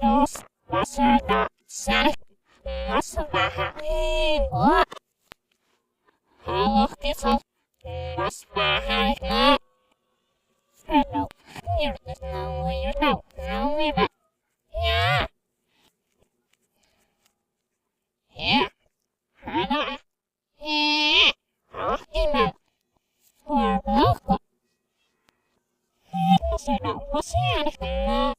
Nos, Masana, Sally, Masamahain, what? Hello, Kissel, Masmahain, hello, here is no way you know, no way back. Yeah, yeah, hello, yeah, hello, email, for local. Masana, Masana,